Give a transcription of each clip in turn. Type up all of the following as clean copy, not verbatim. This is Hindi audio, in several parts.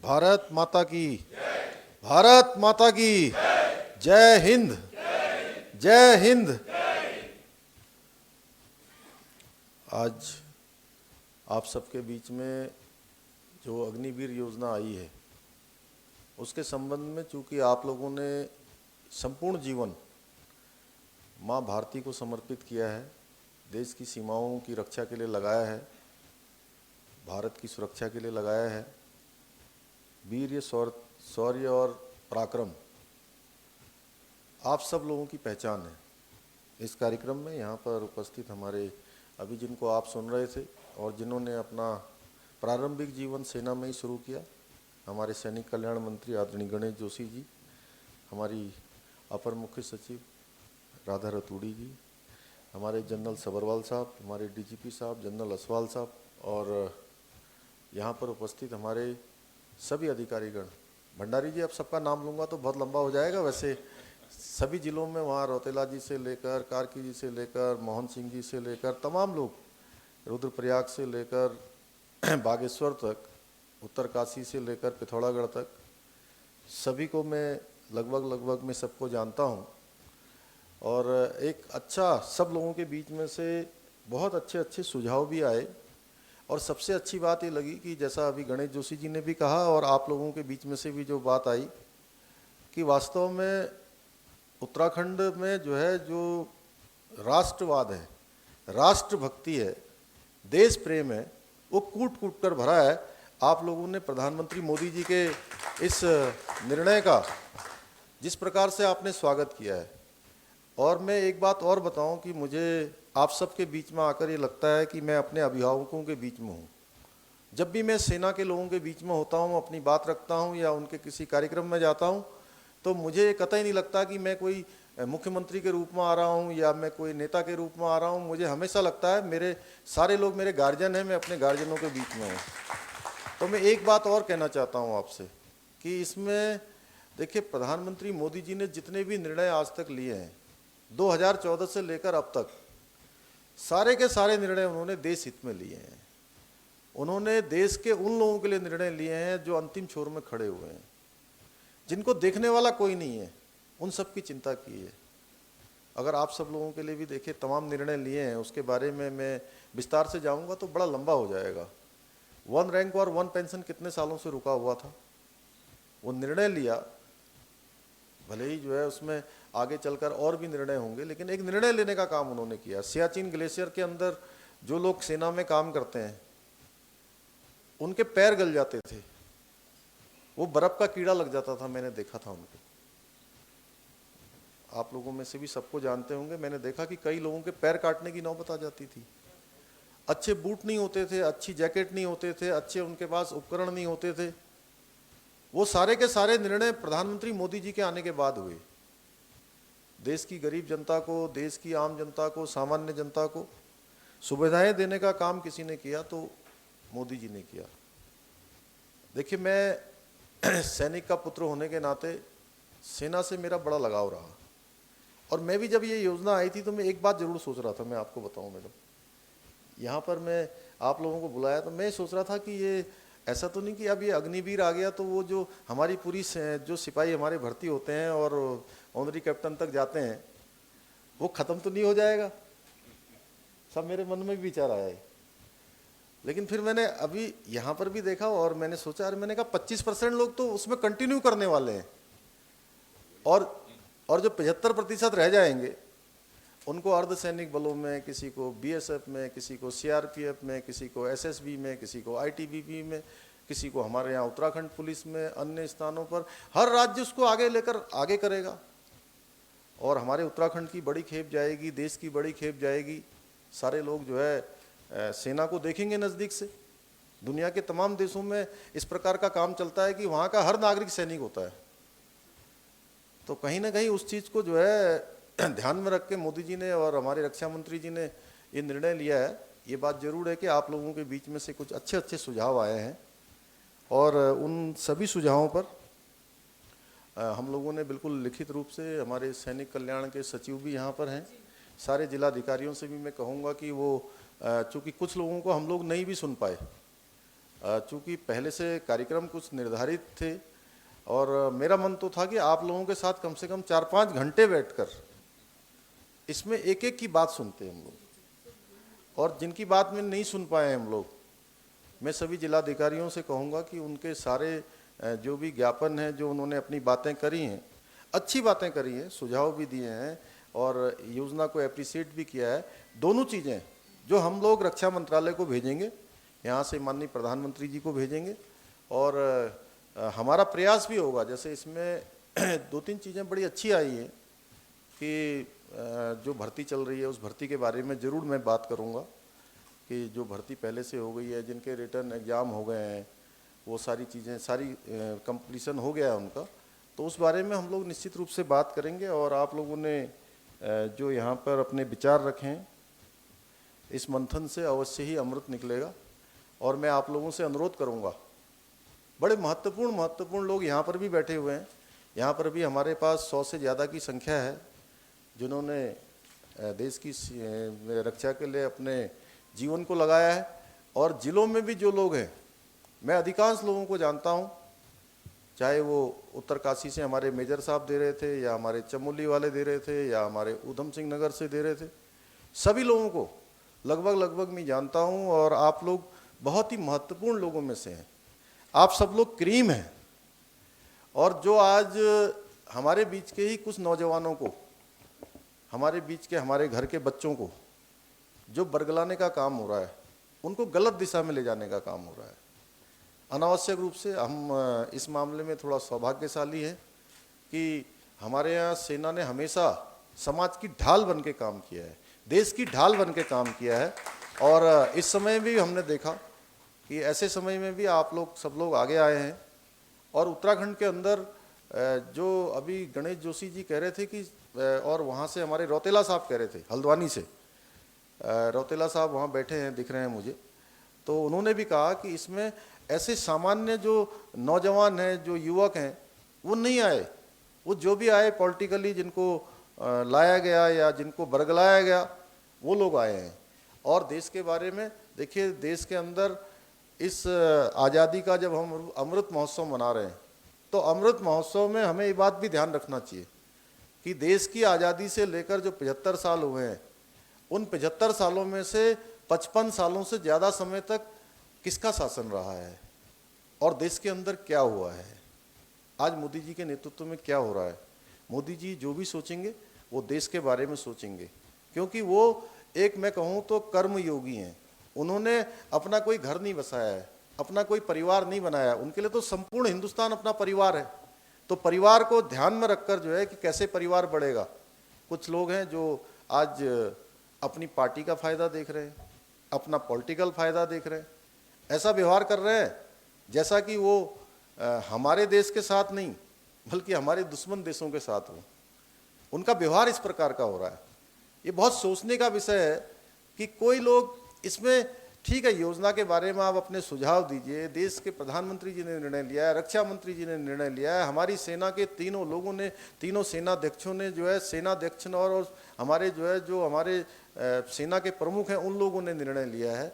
भारत माता की, भारत माता की जय हिंद, जय हिंद। आज आप सबके बीच में जो अग्निवीर योजना आई है उसके संबंध में, चूंकि आप लोगों ने संपूर्ण जीवन माँ भारती को समर्पित किया है, देश की सीमाओं की रक्षा के लिए लगाया है, भारत की सुरक्षा के लिए लगाया है, वीर्य शौर्य और पराक्रम आप सब लोगों की पहचान है। इस कार्यक्रम में यहाँ पर उपस्थित हमारे अभी जिनको आप सुन रहे थे और जिन्होंने अपना प्रारंभिक जीवन सेना में ही शुरू किया, हमारे सैनिक कल्याण मंत्री आदरणीय गणेश जोशी जी, हमारी अपर मुख्य सचिव राधा रतूड़ी जी, हमारे जनरल सबरवाल साहब, हमारे डीजीपी साहब जनरल असवाल साहब, और यहाँ पर उपस्थित हमारे सभी अधिकारीगण। भंडारी जी, अब सबका नाम लूँगा तो बहुत लंबा हो जाएगा। वैसे सभी जिलों में वहाँ रौतेला जी से लेकर, कार्की जी से लेकर, मोहन सिंह जी से लेकर तमाम लोग, रुद्रप्रयाग से लेकर बागेश्वर तक, उत्तरकाशी से लेकर पिथौरागढ़ तक, सभी को मैं लगभग मैं सबको जानता हूँ। और एक अच्छा सब लोगों के बीच में से बहुत अच्छे सुझाव भी आए। और सबसे अच्छी बात ये लगी कि जैसा अभी गणेश जोशी जी ने भी कहा और आप लोगों के बीच में से भी जो बात आई कि वास्तव में उत्तराखंड में जो है, जो राष्ट्रवाद है, राष्ट्रभक्ति है, देश प्रेम है, वो कूट कूट कर भरा है। आप लोगों ने प्रधानमंत्री मोदी जी के इस निर्णय का जिस प्रकार से आपने स्वागत किया है। और मैं एक बात और बताऊं कि मुझे आप सबके बीच में आकर ये लगता है कि मैं अपने अभिभावकों के बीच में हूँ। जब भी मैं सेना के लोगों के बीच में होता हूँ, अपनी बात रखता हूँ या उनके किसी कार्यक्रम में जाता हूँ, तो मुझे कतई नहीं लगता कि मैं कोई मुख्यमंत्री के रूप में आ रहा हूँ या मैं कोई नेता के रूप में आ रहा हूँ। मुझे हमेशा लगता है मेरे सारे लोग मेरे गार्जियन हैं, मैं अपने गार्जियनों के बीच में हूँ। तो मैं एक बात और कहना चाहता हूँ आपसे कि इसमें देखिए, प्रधानमंत्री मोदी जी ने जितने भी निर्णय आज तक लिए हैं 2014 से लेकर अब तक, सारे के सारे निर्णय उन्होंने देश हित में लिए हैं। उन्होंने देश के उन लोगों के लिए निर्णय लिए हैं जो अंतिम छोर में खड़े हुए हैं, जिनको देखने वाला कोई नहीं है, उन सब की चिंता की है। अगर आप सब लोगों के लिए भी देखिए तमाम निर्णय लिए हैं, उसके बारे में मैं विस्तार से जाऊंगा तो बड़ा लंबा हो जाएगा। 1 रैंक और 1 पेंशन कितने सालों से रुका हुआ था, वो निर्णय लिया, भले ही जो है उसमें आगे चलकर और भी निर्णय होंगे, लेकिन एक निर्णय लेने का काम उन्होंने किया। सियाचिन ग्लेशियर के अंदर जो लोग सेना में काम करते हैं उनके पैर गल जाते थे, वो बर्फ का कीड़ा लग जाता था, मैंने देखा था उनको। आप लोगों में से भी सबको जानते होंगे, मैंने देखा कि कई लोगों के पैर काटने की नौबत आ जाती थी। अच्छे बूट नहीं होते थे, अच्छी जैकेट नहीं होते थे, अच्छे उनके पास उपकरण नहीं होते थे। वो सारे के सारे निर्णय प्रधानमंत्री मोदी जी के आने के बाद हुए। देश की गरीब जनता को, देश की आम जनता को, सामान्य जनता को सुविधाएं देने का काम किसी ने किया तो मोदी जी ने किया। देखिए, मैं सैनिक का पुत्र होने के नाते सेना से मेरा बड़ा लगाव रहा, और मैं भी जब ये योजना आई थी तो मैं एक बात जरूर सोच रहा था, मैं आपको बताऊं मैडम, यहाँ पर मैं आप लोगों को बुलाया तो मैं सोच रहा था कि ये ऐसा तो नहीं कि अब ये अग्निवीर आ गया तो वो जो हमारी पूरी जो सिपाही हमारे भर्ती होते हैं और ऑनरी कैप्टन तक जाते हैं, वो ख़त्म तो नहीं हो जाएगा। सब मेरे मन में भी विचार आया है। लेकिन फिर मैंने अभी यहाँ पर भी देखा और मैंने सोचा, अरे मैंने कहा 25% लोग तो उसमें कंटिन्यू करने वाले हैं, और जो 75% रह जाएंगे उनको अर्धसैनिक बलों में, किसी को बीएसएफ में, किसी को सीआरपीएफ में, किसी को एसएसबी में, किसी को आईटीबीपी में, किसी को हमारे यहाँ उत्तराखंड पुलिस में, अन्य स्थानों पर हर राज्य उसको आगे लेकर आगे करेगा। और हमारे उत्तराखंड की बड़ी खेप जाएगी, देश की बड़ी खेप जाएगी। सारे लोग जो है सेना को देखेंगे नज़दीक से। दुनिया के तमाम देशों में इस प्रकार का काम चलता है कि वहाँ का हर नागरिक सैनिक होता है। तो कहीं ना कहीं उस चीज़ को जो है ध्यान में रख के मोदी जी ने और हमारे रक्षा मंत्री जी ने ये निर्णय लिया है। ये बात जरूर है कि आप लोगों के बीच में से कुछ अच्छे सुझाव आए हैं, और उन सभी सुझावों पर हम लोगों ने बिल्कुल लिखित रूप से, हमारे सैनिक कल्याण के सचिव भी यहाँ पर हैं, सारे जिलाधिकारियों से भी मैं कहूँगा कि वो, चूँकि कुछ लोगों को हम लोग नहीं भी सुन पाए, चूँकि पहले से कार्यक्रम कुछ निर्धारित थे और मेरा मन तो था कि आप लोगों के साथ कम से कम 4-5 घंटे बैठकर इसमें एक एक की बात सुनते हम लोग, और जिनकी बात में नहीं सुन पाए हम लोग, मैं सभी जिलाधिकारियों से कहूँगा कि उनके सारे जो भी ज्ञापन हैं, जो उन्होंने अपनी बातें करी हैं, अच्छी बातें करी हैं, सुझाव भी दिए हैं और योजना को एप्रिशिएट भी किया है, दोनों चीज़ें जो हम लोग रक्षा मंत्रालय को भेजेंगे, यहाँ से माननीय प्रधानमंत्री जी को भेजेंगे और हमारा प्रयास भी होगा। जैसे इसमें 2-3 चीज़ें बड़ी अच्छी आई हैं कि जो भर्ती चल रही है उस भर्ती के बारे में ज़रूर मैं बात करूँगा कि जो भर्ती पहले से हो गई है, जिनके रिटर्न एग्ज़ाम हो गए हैं, वो सारी चीज़ें सारी कंप्लीशन हो गया है उनका, तो उस बारे में हम लोग निश्चित रूप से बात करेंगे। और आप लोगों ने जो यहाँ पर अपने विचार रखे हैं, इस मंथन से अवश्य ही अमृत निकलेगा। और मैं आप लोगों से अनुरोध करूँगा, बड़े महत्वपूर्ण लोग यहाँ पर भी बैठे हुए हैं, यहाँ पर भी हमारे पास 100 से ज़्यादा की संख्या है जिन्होंने देश की रक्षा के लिए अपने जीवन को लगाया है। और जिलों में भी जो लोग हैं, मैं अधिकांश लोगों को जानता हूँ, चाहे वो उत्तरकाशी से हमारे मेजर साहब दे रहे थे या हमारे चमोली वाले दे रहे थे या हमारे ऊधम सिंह नगर से दे रहे थे, सभी लोगों को लगभग मैं जानता हूँ और आप लोग बहुत ही महत्वपूर्ण लोगों में से हैं। आप सब लोग क्रीम हैं और जो आज हमारे बीच के ही कुछ नौजवानों को, हमारे बीच के हमारे घर के बच्चों को जो बरगलाने का काम हो रहा है, उनको गलत दिशा में ले जाने का काम हो रहा है अनावश्यक रूप से। हम इस मामले में थोड़ा सौभाग्यशाली हैं कि हमारे यहाँ सेना ने हमेशा समाज की ढाल बन के काम किया है, देश की ढाल बन के काम किया है। और इस समय भी हमने देखा कि ऐसे समय में भी आप लोग सब लोग आगे आए हैं। और उत्तराखंड के अंदर जो अभी गणेश जोशी जी कह रहे थे कि और वहाँ से हमारे रौतेला साहब कह रहे थे, हल्द्वानी से रौतेला साहब वहाँ बैठे हैं, दिख रहे हैं मुझे, तो उन्होंने भी कहा कि इसमें ऐसे सामान्य जो नौजवान हैं, जो युवक हैं, वो नहीं आए, वो जो भी आए पॉलिटिकली जिनको लाया गया या जिनको बरगलाया गया, वो लोग आए हैं। और देश के बारे में देखिए, देश के अंदर इस आज़ादी का जब हम अमृत महोत्सव मना रहे हैं, तो अमृत महोत्सव में हमें ये बात भी ध्यान रखना चाहिए कि देश की आज़ादी से लेकर जो 75 साल हुए हैं, उन 75 सालों में से 55 सालों से ज़्यादा समय तक किसका शासन रहा है और देश के अंदर क्या हुआ है, आज मोदी जी के नेतृत्व में क्या हो रहा है। मोदी जी जो भी सोचेंगे वो देश के बारे में सोचेंगे, क्योंकि वो एक, मैं कहूँ तो कर्म योगी हैं। उन्होंने अपना कोई घर नहीं बसाया है, अपना कोई परिवार नहीं बनाया, उनके लिए तो संपूर्ण हिंदुस्तान अपना परिवार है। तो परिवार को ध्यान में रखकर जो है कि कैसे परिवार बढ़ेगा। कुछ लोग हैं जो आज अपनी पार्टी का फ़ायदा देख रहे हैं, अपना पॉलिटिकल फ़ायदा देख रहे हैं, ऐसा व्यवहार कर रहे हैं जैसा कि वो हमारे देश के साथ नहीं बल्कि हमारे दुश्मन देशों के साथ हो। उनका व्यवहार इस प्रकार का हो रहा है। ये बहुत सोचने का विषय है कि कोई लोग इसमें, ठीक है, योजना के बारे में आप अपने सुझाव दीजिए, देश के प्रधानमंत्री जी ने निर्णय लिया है, रक्षा मंत्री जी ने निर्णय लिया है, हमारी सेना के तीनों लोगों ने, तीनों सेनाध्यक्षों ने जो है, सेनाध्यक्ष और हमारे जो है, जो हमारे सेना के प्रमुख हैं, उन लोगों ने निर्णय लिया है।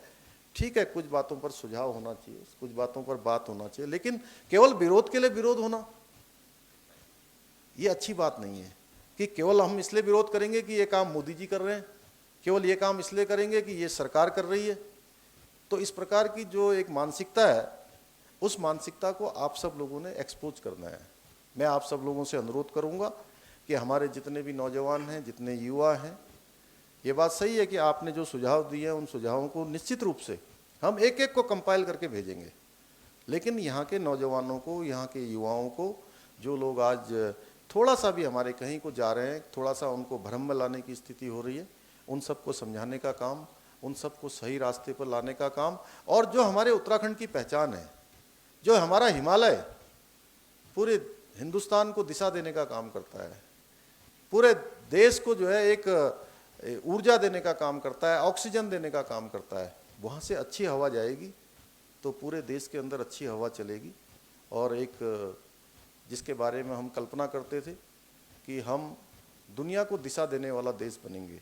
ठीक है, कुछ बातों पर सुझाव होना चाहिए, कुछ बातों पर बात होना चाहिए, लेकिन केवल विरोध के लिए विरोध होना ये अच्छी बात नहीं है कि केवल हम इसलिए विरोध करेंगे कि ये काम मोदी जी कर रहे हैं, केवल ये काम इसलिए करेंगे कि ये सरकार कर रही है। तो इस प्रकार की जो एक मानसिकता है, उस मानसिकता को आप सब लोगों ने एक्सपोज करना है। मैं आप सब लोगों से अनुरोध करूंगा कि हमारे जितने भी नौजवान हैं, जितने युवा हैं, ये बात सही है कि आपने जो सुझाव दिए हैं, उन सुझावों को निश्चित रूप से हम एक एक को कंपाइल करके भेजेंगे। लेकिन यहाँ के नौजवानों को, यहाँ के युवाओं को, जो लोग आज थोड़ा सा भी हमारे कहीं को जा रहे हैं, थोड़ा सा उनको भ्रम में लाने की स्थिति हो रही है, उन सबको समझाने का काम, उन सबको सही रास्ते पर लाने का काम, और जो हमारे उत्तराखंड की पहचान है, जो हमारा हिमालय पूरे हिंदुस्तान को दिशा देने का काम करता है, पूरे देश को जो है एक ऊर्जा देने का काम करता है, ऑक्सीजन देने का काम करता है, वहाँ से अच्छी हवा जाएगी तो पूरे देश के अंदर अच्छी हवा चलेगी। और एक जिसके बारे में हम कल्पना करते थे कि हम दुनिया को दिशा देने वाला देश बनेंगे,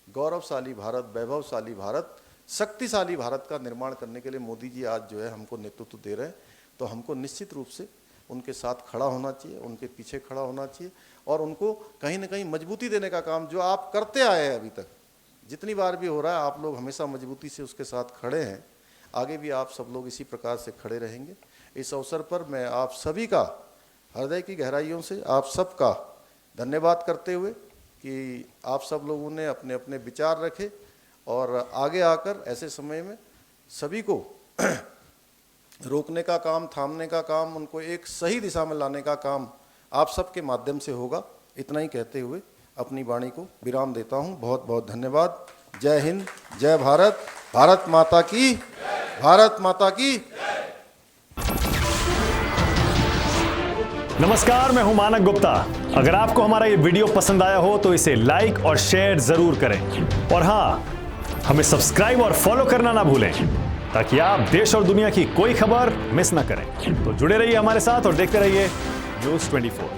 गौरवशाली भारत, वैभवशाली भारत, शक्तिशाली भारत का निर्माण करने के लिए मोदी जी आज जो है हमको नेतृत्व दे रहे हैं, तो हमको निश्चित रूप से उनके साथ खड़ा होना चाहिए, उनके पीछे खड़ा होना चाहिए और उनको कहीं ना कहीं मजबूती देने का काम जो आप करते आए हैं अभी तक, जितनी बार भी हो रहा है, आप लोग हमेशा मजबूती से उसके साथ खड़े हैं। आगे भी आप सब लोग इसी प्रकार से खड़े रहेंगे। इस अवसर पर मैं आप सभी का हृदय की गहराइयों से आप सबका धन्यवाद करते हुए कि आप सब लोगों ने अपने अपने विचार रखे और आगे आकर ऐसे समय में सभी को रोकने का काम, थामने का काम, उनको एक सही दिशा में लाने का काम आप सबके माध्यम से होगा। इतना ही कहते हुए अपनी वाणी को विराम देता हूँ। बहुत बहुत धन्यवाद। जय हिंद, जय भारत, भारत माता की, भारत माता की। नमस्कार, मैं हूं मानक गुप्ता। अगर आपको हमारा ये वीडियो पसंद आया हो तो इसे लाइक और शेयर जरूर करें और हाँ, हमें सब्सक्राइब और फॉलो करना ना भूलें ताकि आप देश और दुनिया की कोई खबर मिस ना करें। तो जुड़े रहिए हमारे साथ और देखते रहिए News 24।